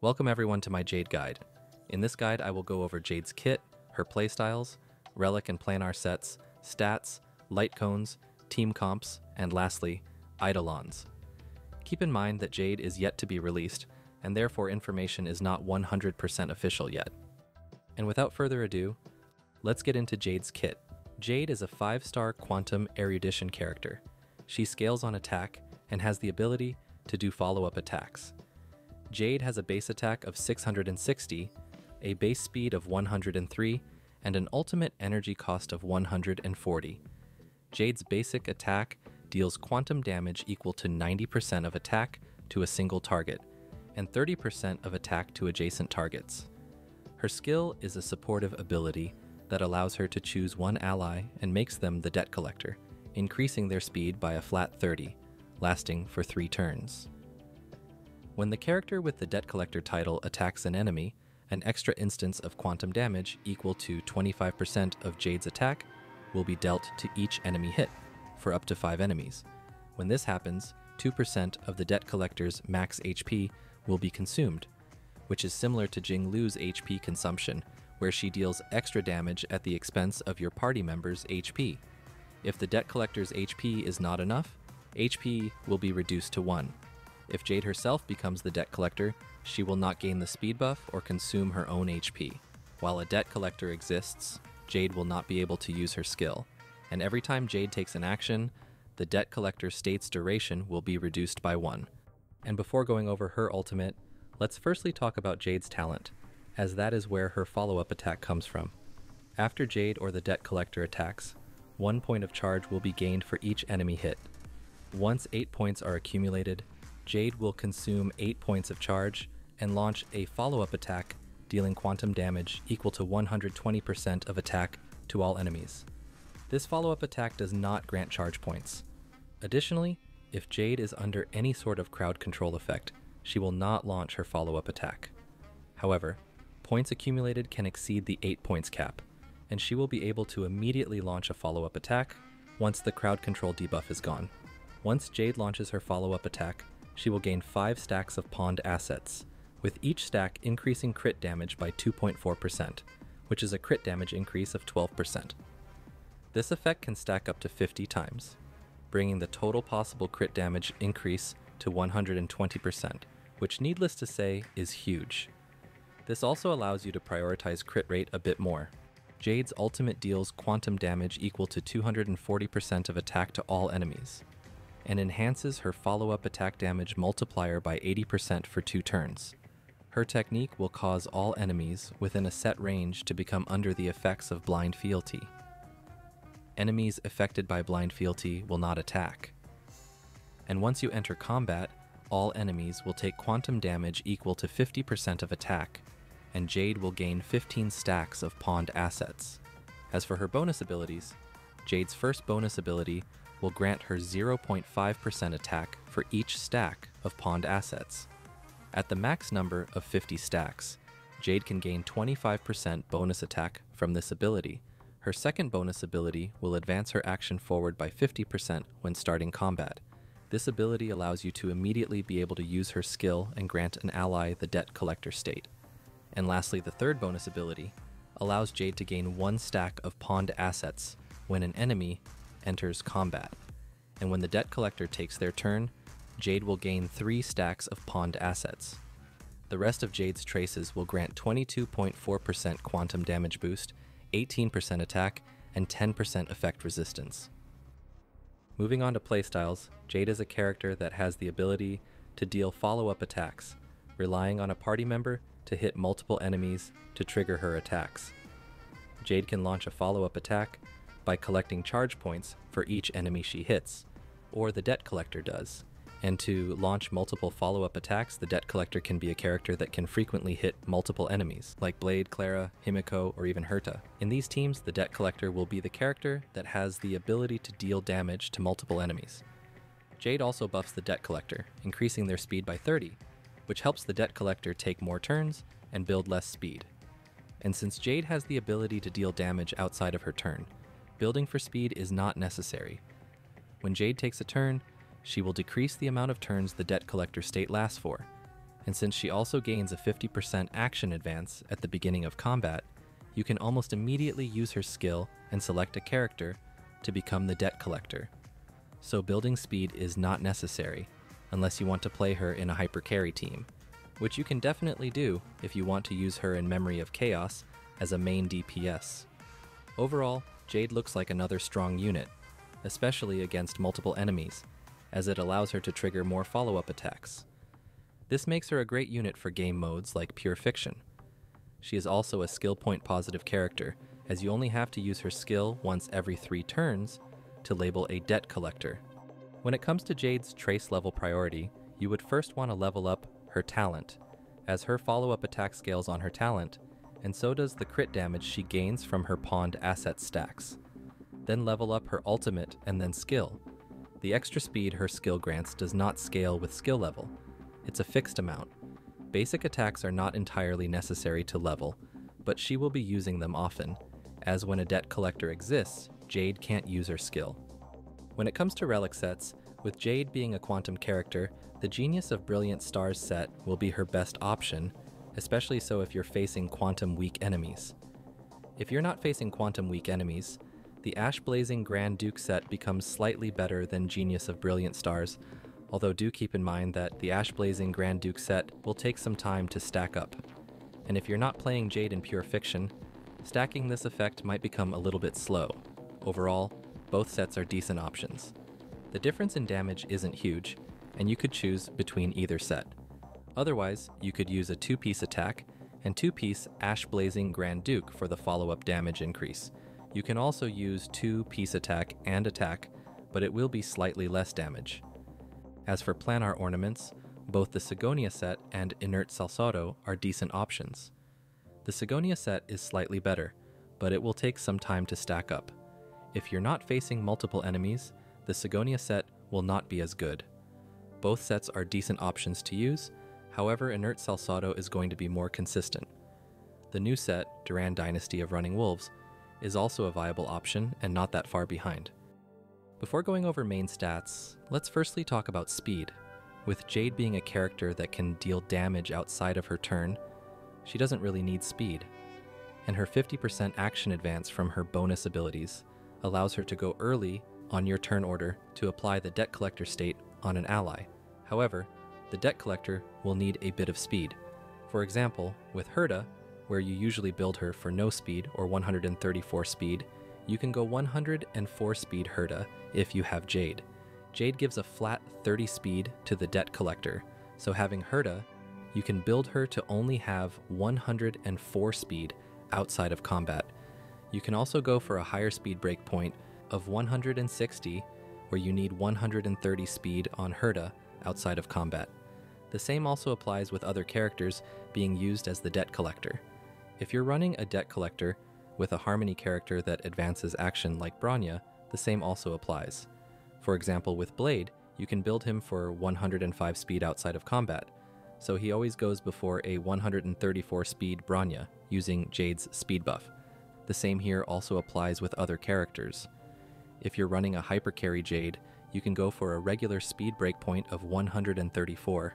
Welcome everyone to my Jade guide. In this guide I will go over Jade's kit, her playstyles, Relic and Planar sets, stats, Lightcones, team comps, and lastly, Eidolons. Keep in mind that Jade is yet to be released, and therefore information is not 100% official yet. And without further ado, let's get into Jade's kit. Jade is a 5-star quantum erudition character. She scales on attack and has the ability to do follow-up attacks. Jade has a base attack of 660, a base speed of 103, and an ultimate energy cost of 140. Jade's basic attack deals quantum damage equal to 90% of attack to a single target, and 30% of attack to adjacent targets. Her skill is a supportive ability that allows her to choose one ally and makes them the debt collector, increasing their speed by a flat 30, lasting for 3 turns. When the character with the debt collector title attacks an enemy, an extra instance of quantum damage equal to 25% of Jade's attack will be dealt to each enemy hit, for up to 5 enemies. When this happens, 2% of the debt collector's max HP will be consumed, which is similar to Jinglu's HP consumption, where she deals extra damage at the expense of your party member's HP. If the debt collector's HP is not enough, HP will be reduced to 1. If Jade herself becomes the debt collector, she will not gain the speed buff or consume her own HP. While a debt collector exists, Jade will not be able to use her skill, and every time Jade takes an action, the debt collector state's duration will be reduced by 1. And before going over her ultimate, let's firstly talk about Jade's talent, as that is where her follow-up attack comes from. After Jade or the debt collector attacks, 1 point of charge will be gained for each enemy hit. Once 8 points are accumulated, Jade will consume 8 points of charge and launch a follow-up attack dealing quantum damage equal to 120% of attack to all enemies. This follow-up attack does not grant charge points. Additionally, if Jade is under any sort of crowd control effect, she will not launch her follow-up attack. However, points accumulated can exceed the 8 points cap, and she will be able to immediately launch a follow-up attack once the crowd control debuff is gone. Once Jade launches her follow-up attack, she will gain 5 stacks of pawned assets, with each stack increasing crit damage by 2.4%, which is a crit damage increase of 12%. This effect can stack up to 50 times, bringing the total possible crit damage increase to 120%, which needless to say is huge. This also allows you to prioritize crit rate a bit more. Jade's ultimate deals quantum damage equal to 240% of attack to all enemies, and enhances her follow-up attack damage multiplier by 80% for 2 turns. Her technique will cause all enemies within a set range to become under the effects of blind fealty. Enemies affected by blind fealty will not attack. And once you enter combat, all enemies will take quantum damage equal to 50% of attack, and Jade will gain 15 stacks of pawned assets. As for her bonus abilities, Jade's first bonus ability will grant her 0.5% attack for each stack of pawned assets. At the max number of 50 stacks, Jade can gain 25% bonus attack from this ability. Her second bonus ability will advance her action forward by 50% when starting combat. This ability allows you to immediately be able to use her skill and grant an ally the debt collector state. And lastly, the third bonus ability allows Jade to gain 1 stack of pawned assets when an enemy enters combat. And when the debt collector takes their turn, Jade will gain 3 stacks of pawned assets. The rest of Jade's traces will grant 22.4% quantum damage boost, 18% attack, and 10% effect resistance. Moving on to playstyles, Jade is a character that has the ability to deal follow-up attacks, relying on a party member to hit multiple enemies to trigger her attacks. Jade can launch a follow-up attack by collecting charge points for each enemy she hits, or the debt collector does. And to launch multiple follow-up attacks, the debt collector can be a character that can frequently hit multiple enemies, like Blade, Clara, Himiko, or even Herta. In these teams, the debt collector will be the character that has the ability to deal damage to multiple enemies. Jade also buffs the debt collector, increasing their speed by 30, which helps the debt collector take more turns and build less speed. And since Jade has the ability to deal damage outside of her turn, building for speed is not necessary. When Jade takes a turn, she will decrease the amount of turns the debt collector state lasts for, and since she also gains a 50% action advance at the beginning of combat, you can almost immediately use her skill and select a character to become the debt collector. So building speed is not necessary unless you want to play her in a hyper carry team, which you can definitely do if you want to use her in Memory of Chaos as a main DPS. Overall, Jade looks like another strong unit, especially against multiple enemies, as it allows her to trigger more follow-up attacks. This makes her a great unit for game modes like Pure Fiction. She is also a skill point positive character, as you only have to use her skill once every 3 turns to label a debt collector. When it comes to Jade's trace level priority, you would first want to level up her talent, as her follow-up attack scales on her talent, and so does the crit damage she gains from her pawned asset stacks. Then level up her ultimate and then skill. The extra speed her skill grants does not scale with skill level. It's a fixed amount. Basic attacks are not entirely necessary to level, but she will be using them often, as when a debt collector exists, Jade can't use her skill. When it comes to relic sets, with Jade being a quantum character, the Genius of Brilliant Stars set will be her best option, especially so if you're facing quantum weak enemies. If you're not facing quantum weak enemies, the Ash Blazing Grand Duke set becomes slightly better than Genius of Brilliant Stars, although do keep in mind that the Ash Blazing Grand Duke set will take some time to stack up. And if you're not playing Jade in Pure Fiction, stacking this effect might become a little bit slow. Overall, both sets are decent options. The difference in damage isn't huge, and you could choose between either set. Otherwise, you could use a 2-piece attack and 2-piece Ash Blazing Grand Duke for the follow-up damage increase. You can also use 2-piece attack and attack, but it will be slightly less damage. As for Planar Ornaments, both the Sigonia set and Inert Salsado are decent options. The Sigonia set is slightly better, but it will take some time to stack up. If you're not facing multiple enemies, the Sigonia set will not be as good. Both sets are decent options to use, however Inert Salsado is going to be more consistent. The new set, Duran Dynasty of Running Wolves, is also a viable option and not that far behind. Before going over main stats, let's firstly talk about speed. With Jade being a character that can deal damage outside of her turn, she doesn't really need speed. And her 50% action advance from her bonus abilities allows her to go early on your turn order to apply the debt collector state on an ally. However, the debt collector will need a bit of speed. For example, with Herta, where you usually build her for no speed or 134 speed, you can go 104 speed Herta if you have Jade. Jade gives a flat 30 speed to the debt collector, so having Herta, you can build her to only have 104 speed outside of combat. You can also go for a higher speed breakpoint of 160, where you need 130 speed on Herta outside of combat. The same also applies with other characters being used as the debt collector. If you're running a debt collector with a Harmony character that advances action like Bronya, the same also applies. For example, with Blade, you can build him for 105 speed outside of combat, so he always goes before a 134 speed Bronya, using Jade's speed buff. The same here also applies with other characters. If you're running a hyper carry Jade, you can go for a regular speed breakpoint of 134,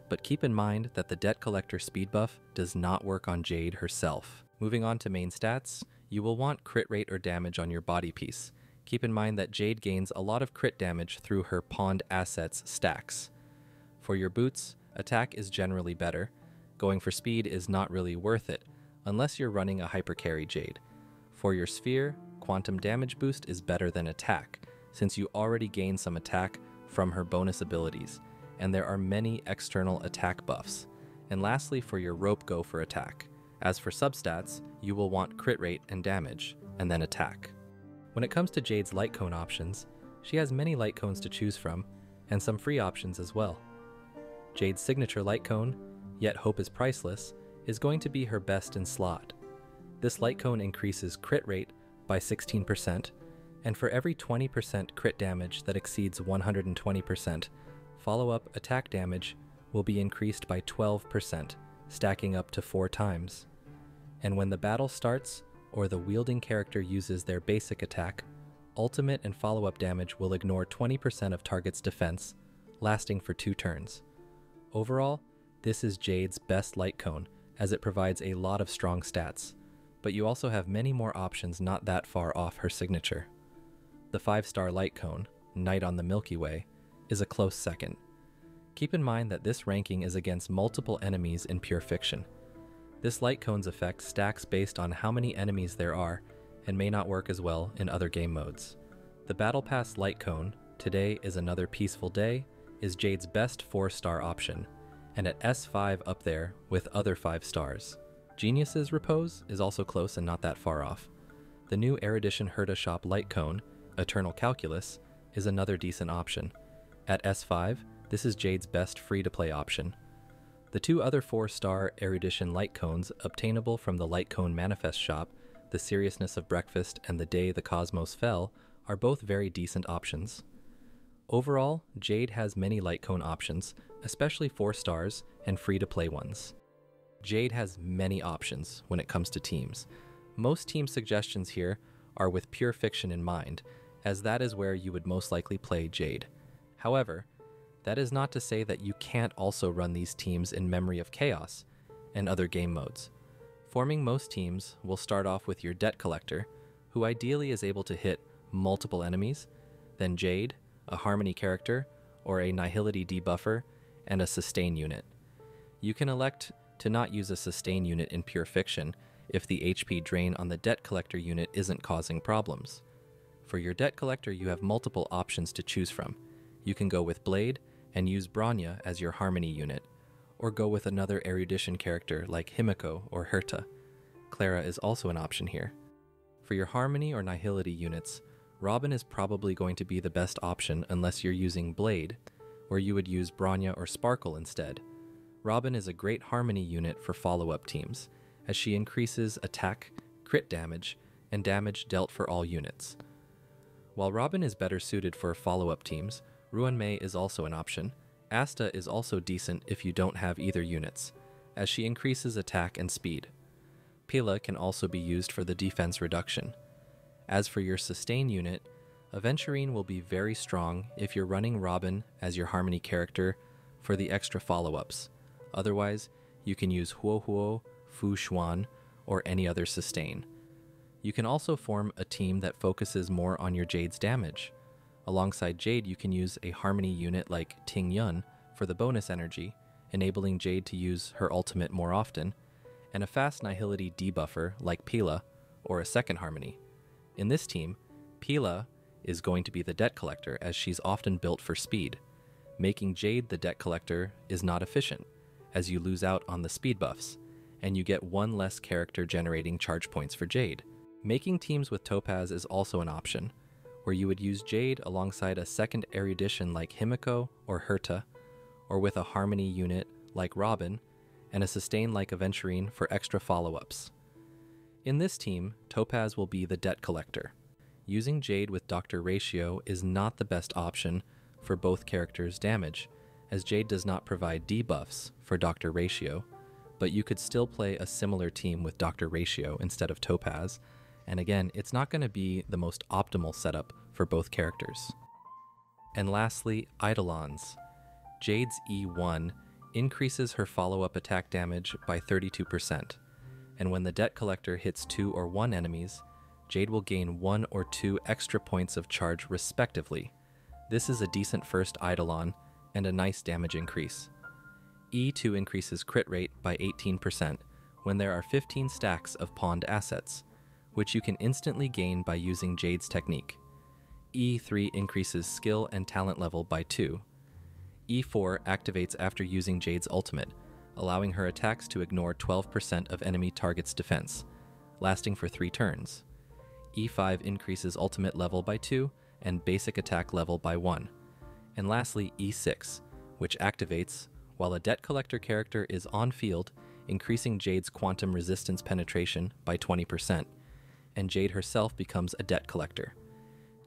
but keep in mind that the debt collector speed buff does not work on Jade herself. Moving on to main stats, you will want crit rate or damage on your body piece. Keep in mind that Jade gains a lot of crit damage through her pawned assets stacks. For your boots, attack is generally better. Going for speed is not really worth it, unless you're running a hyper carry Jade. For your sphere, quantum damage boost is better than attack, since you already gain some attack from her bonus abilities, and there are many external attack buffs. And lastly, for your rope, go for attack. As for substats, you will want crit rate and damage, and then attack. When it comes to Jade's Lightcone options, she has many Lightcones to choose from, and some free options as well. Jade's signature Lightcone, yet Hope is Priceless, is going to be her best in slot. This Lightcone increases crit rate by 16%, and for every 20% crit damage that exceeds 120%, follow-up attack damage will be increased by 12%, stacking up to 4 times. And when the battle starts, or the wielding character uses their basic attack, ultimate and follow-up damage will ignore 20% of target's defense, lasting for 2 turns. Overall, This is Jade's best light cone, as it provides a lot of strong stats, but you also have many more options not that far off her signature. The 5-star light cone, Night on the Milky Way, is a close second. Keep in mind that this ranking is against multiple enemies in pure fiction. This light cone's effect stacks based on how many enemies there are and may not work as well in other game modes. The Battle Pass light cone, Today is Another Peaceful Day, is Jade's best 4-star option, and at S5 up there with other 5 stars. Genius's Repose is also close and not that far off. The new Erudition Herta Shop light cone, Eternal Calculus, is another decent option. At S5, this is Jade's best free-to-play option. The 2 other 4-star Erudition light cones obtainable from the Light Cone Manifest shop, The Seriousness of Breakfast and The Day the Cosmos Fell, are both very decent options. Overall, Jade has many light cone options, especially 4 stars and free-to-play ones. Jade has many options when it comes to teams. Most team suggestions here are with pure fiction in mind, as that is where you would most likely play Jade. However, that is not to say that you can't also run these teams in Memory of Chaos and other game modes. Forming most teams will start off with your Debt Collector, who ideally is able to hit multiple enemies, then Jade, a Harmony character, or a Nihility debuffer, and a Sustain unit. You can elect to not use a Sustain unit in pure fiction if the HP drain on the Debt Collector unit isn't causing problems. For your Debt Collector, you have multiple options to choose from. You can go with Blade and use Bronya as your Harmony unit, or go with another Erudition character like Himiko or Herta. Clara is also an option here. For your Harmony or Nihility units, Robin is probably going to be the best option unless you're using Blade, where you would use Bronya or Sparkle instead. Robin is a great Harmony unit for follow-up teams, as she increases attack, crit damage, and damage dealt for all units. While Robin is better suited for follow-up teams, Ruan-Mei is also an option. Asta is also decent if you don't have either units, as she increases attack and speed. Pila can also be used for the defense reduction. As for your Sustain unit, Aventurine will be very strong if you're running Robin as your Harmony character for the extra follow-ups. Otherwise, you can use Huo, Fu Xuan, or any other Sustain. You can also form a team that focuses more on your Jade's damage. Alongside Jade, you can use a Harmony unit like Ting Yun for the bonus energy, enabling Jade to use her ultimate more often, and a fast Nihility debuffer like Pila, or a second Harmony. In this team, Pila is going to be the Debt Collector, as she's often built for speed. Making Jade the Debt Collector is not efficient, as you lose out on the speed buffs, and you get 1 less character generating charge points for Jade. Making teams with Topaz is also an option, where you would use Jade alongside a second Erudition like Himiko or Herta, or with a Harmony unit like Robin, and a Sustain like Aventurine for extra follow-ups. In this team, Topaz will be the Debt Collector. Using Jade with Dr. Ratio is not the best option for both characters' damage, as Jade does not provide debuffs for Dr. Ratio, but you could still play a similar team with Dr. Ratio instead of Topaz, and again, it's not going to be the most optimal setup for both characters. And lastly, Eidolons. Jade's E1 increases her follow-up attack damage by 32%, and when the Debt Collector hits 2 or 1 enemies, Jade will gain 1 or 2 extra points of charge respectively. This is a decent first Eidolon and a nice damage increase. E2 increases crit rate by 18% when there are 15 stacks of pawned assets, which you can instantly gain by using Jade's technique. E3 increases skill and talent level by 2. E4 activates after using Jade's ultimate, allowing her attacks to ignore 12% of enemy target's defense, lasting for 3 turns. E5 increases ultimate level by 2 and basic attack level by 1. And lastly, E6, which activates while a Debt Collector character is on field, increasing Jade's quantum resistance penetration by 20%, and Jade herself becomes a Debt Collector.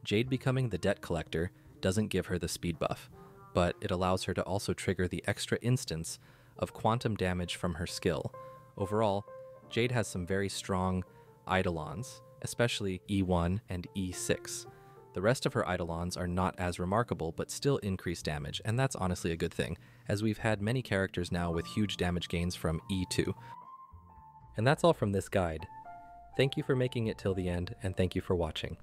Jade becoming the Debt Collector doesn't give her the speed buff, but it allows her to also trigger the extra instance of quantum damage from her skill. Overall, Jade has some very strong Eidolons, especially E1 and E6. The rest of her Eidolons are not as remarkable, but still increase damage, and that's honestly a good thing, as we've had many characters now with huge damage gains from E2. And that's all from this guide. Thank you for making it till the end, and thank you for watching.